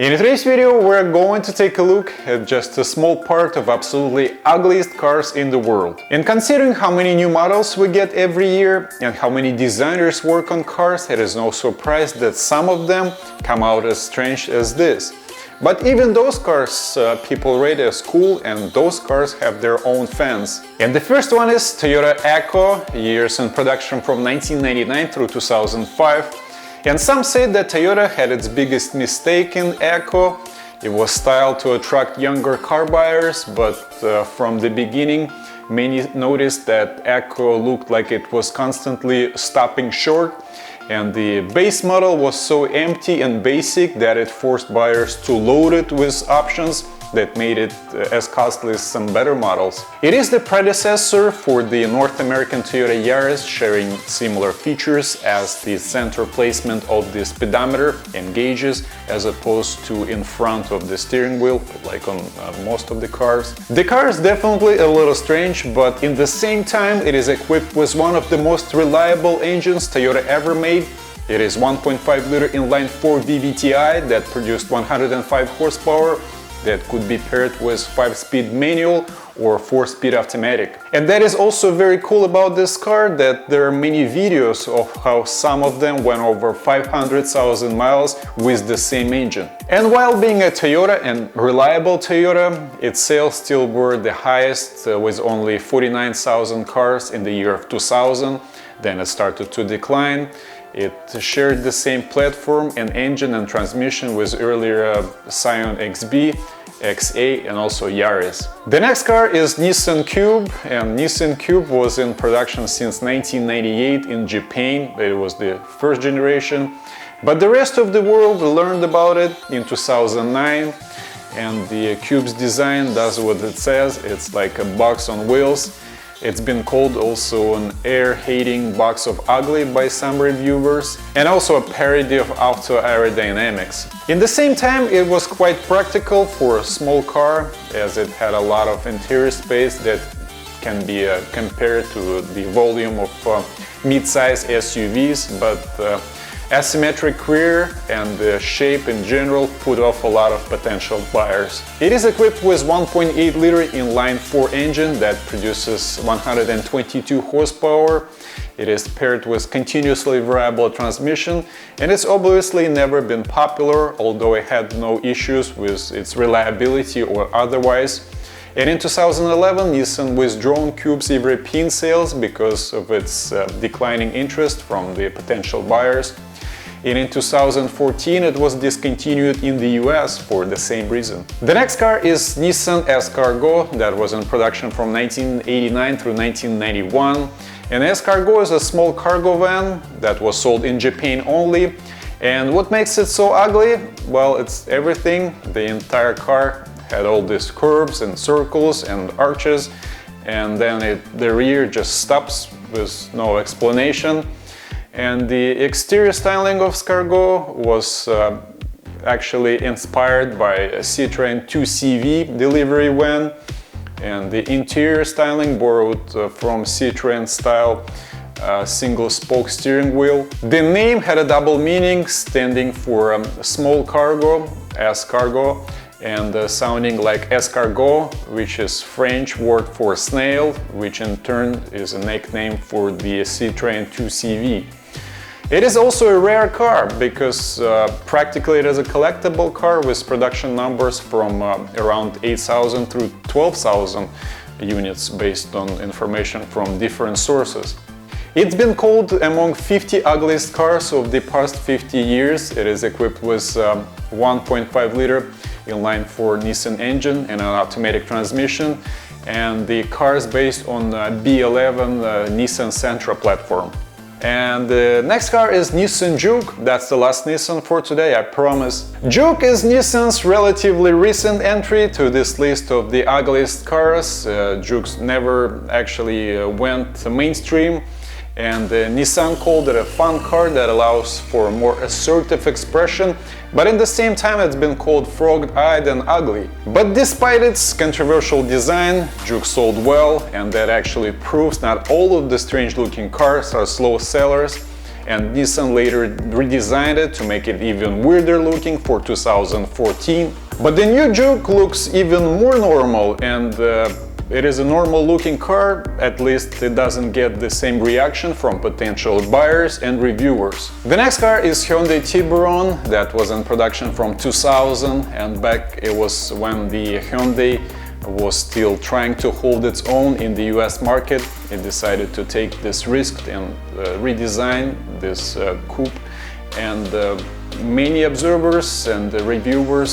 In today's video, we're going to take a look at just a small part of absolutely ugliest cars in the world. And considering how many new models we get every year and how many designers work on cars, it is no surprise that some of them come out as strange as this. But even those cars people rate as cool, and those cars have their own fans. And the first one is Toyota Aztek, years in production from 1999 through 2005. And some say that Toyota had its biggest mistake in Aztek. It was styled to attract younger car buyers, but from the beginning many noticed that Aztek looked like it was constantly stopping short, and the base model was so empty and basic that it forced buyers to load it with options that made it as costly as some better models. It is the predecessor for the North American Toyota Yaris, sharing similar features as the center placement of the speedometer and gauges as opposed to in front of the steering wheel, like on most of the cars. The car is definitely a little strange, but in the same time it is equipped with one of the most reliable engines Toyota ever made. It is 1.5-liter inline-4 VVTi that produced 105 horsepower that could be paired with 5-speed manual or 4-speed automatic. And that is also very cool about this car, that there are many videos of how some of them went over 500,000 miles with the same engine. And while being a Toyota and reliable Toyota, its sales still were the highest with only 49,000 cars in the year of 2000. Then it started to decline. It shared the same platform and engine and transmission with earlier Scion XB, XA and also Yaris. The next car is Nissan Cube, and Nissan Cube was in production since 1998 in Japan. It was the first generation, but the rest of the world learned about it in 2009, and the Cube's design does what it says. It's like a box on wheels. It's been called also an air-hating box of ugly by some reviewers, and also a parody of auto aerodynamics. In the same time, it was quite practical for a small car, as it had a lot of interior space that can be compared to the volume of mid-size SUVs, but asymmetric rear and the shape in general put off a lot of potential buyers. It is equipped with 1.8-liter inline-4 engine that produces 122 horsepower. It is paired with continuously variable transmission, and it's obviously never been popular, although it had no issues with its reliability or otherwise. And in 2011, Nissan withdrawn Cube's European sales because of its declining interest from the potential buyers. And in 2014 it was discontinued in the US for the same reason. The next car is Nissan Escargot, that was in production from 1989 through 1991. And Escargot is a small cargo van that was sold in Japan only. And what makes it so ugly? Well, it's everything. The entire car had all these curves and circles and arches, and then the rear just stops with no explanation. And the exterior styling of Escargot was actually inspired by a Citroën 2CV delivery van, and the interior styling borrowed from Citroën style single spoke steering wheel. The name had a double meaning, standing for small cargo, Escargot, and sounding like escargot, which is French word for snail, which in turn is a nickname for the Citroën 2CV. It is also a rare car because practically it is a collectible car with production numbers from around 8,000 through 12,000 units based on information from different sources. It's been called among 50 ugliest cars of the past 50 years. It is equipped with 1.5-liter inline-4 Nissan engine and an automatic transmission, and the car is based on B11 Nissan Sentra platform. And the next car is Nissan Juke. That's the last Nissan for today, I promise. Juke is Nissan's relatively recent entry to this list of the ugliest cars. Jukes never actually went mainstream, and Nissan called it a fun car that allows for more assertive expression, but in the same time it's been called frog-eyed and ugly. But despite its controversial design, Juke sold well, and that actually proves not all of the strange-looking cars are slow sellers. and Nissan later redesigned it to make it even weirder looking for 2014. But the new Juke looks even more normal, and it is a normal looking car. At least it doesn't get the same reaction from potential buyers and reviewers. The next car is Hyundai Tiburon, that was in production from 2000, and back it was when the Hyundai was still trying to hold its own in the US market. It decided to take this risk and redesign this coupe, and many observers and reviewers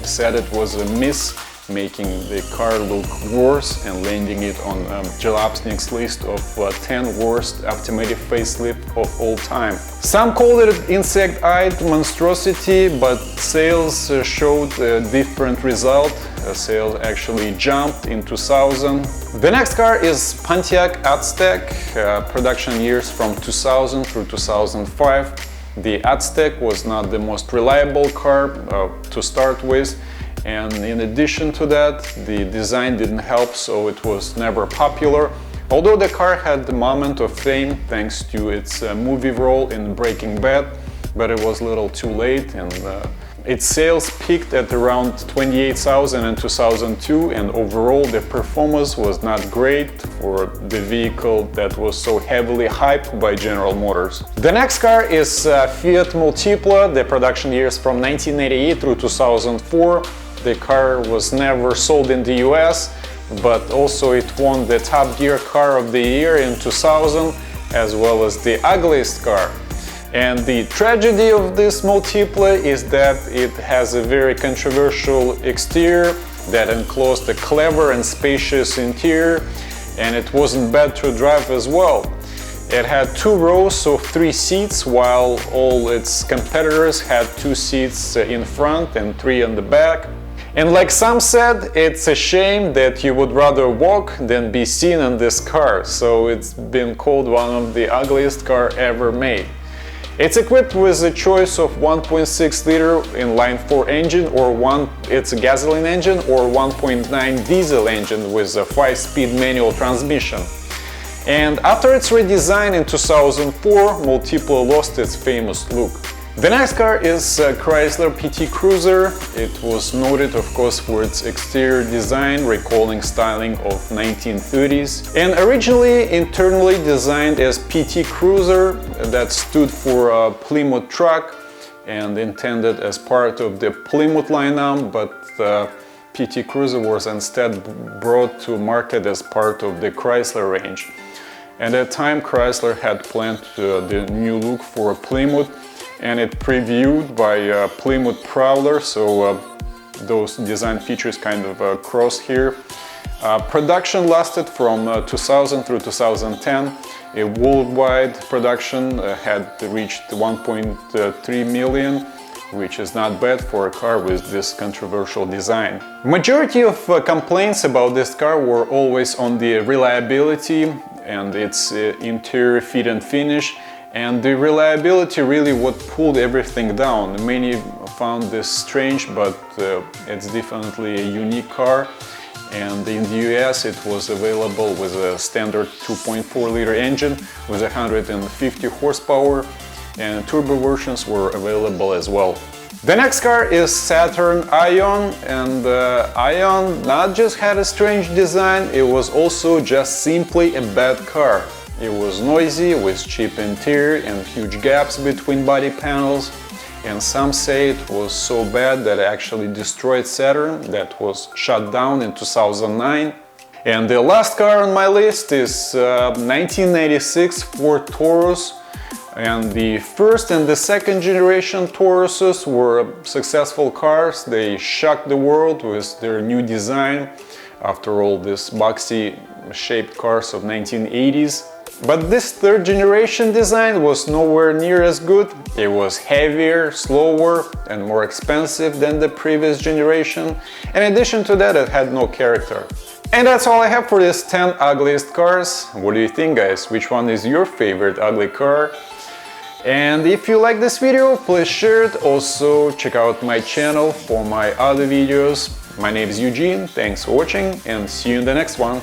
said it was a miss, making the car look worse and landing it on Jalopnik's list of 10 worst automotive facelift of all time. Some called it insect-eyed monstrosity, but sales showed a different result. Sales actually jumped in 2000. The next car is Pontiac Aztek, production years from 2000 through 2005. The Aztek was not the most reliable car to start with, and in addition to that, the design didn't help, so it was never popular. Although the car had the moment of fame thanks to its movie role in Breaking Bad, but it was a little too late, and its sales peaked at around 28,000 in 2002, and overall the performance was not great for the vehicle that was so heavily hyped by General Motors. The next car is Fiat Multipla, the production years from 1988 through 2004. The car was never sold in the US, but also it won the Top Gear Car of the Year in 2000, as well as the Ugliest Car. And the tragedy of this Multipla is that it has a very controversial exterior that enclosed a clever and spacious interior, and it wasn't bad to drive as well. It had 2 rows of 3 seats, while all its competitors had 2 seats in front and 3 in the back. And like some said, it's a shame that you would rather walk than be seen in this car, so it's been called one of the ugliest car ever made. It's equipped with a choice of 1.6 liter inline 4 engine, or it's a gasoline engine, or 1.9 diesel engine with a 5-speed manual transmission. And after its redesign in 2004, Multipla lost its famous look. The next car is Chrysler PT Cruiser. It was noted, of course, for its exterior design, recalling styling of 1930s, and originally internally designed as PT Cruiser, that stood for a Plymouth truck and intended as part of the Plymouth lineup, but PT Cruiser was instead brought to market as part of the Chrysler range. At that time, Chrysler had planned the new look for Plymouth, and it previewed by Plymouth Prowler, so those design features kind of cross here. Production lasted from 2000 through 2010. A worldwide production had reached 1.3 million, which is not bad for a car with this controversial design. Majority of complaints about this car were always on the reliability and its interior fit and finish. And the reliability really what pulled everything down. Many found this strange, but it's definitely a unique car. And in the US it was available with a standard 2.4 liter engine with 150 horsepower, and turbo versions were available as well. The next car is Saturn Ion, and Ion not just had a strange design, it was also just simply a bad car. It was noisy, with cheap interior and huge gaps between body panels, and some say it was so bad that it actually destroyed Saturn, that was shut down in 2009. And the last car on my list is 1996 Ford Taurus, and the first and the second generation Tauruses were successful cars. They shocked the world with their new design, after all these boxy shaped cars of 1980s. But this third generation design was nowhere near as good. It was heavier, slower, and more expensive than the previous generation. In addition to that, it had no character. And that's all I have for this 10 ugliest cars. What do you think, guys? Which one is your favorite ugly car? And if you like this video, please share it. Also, check out my channel for my other videos. My name is Eugene, thanks for watching, and see you in the next one.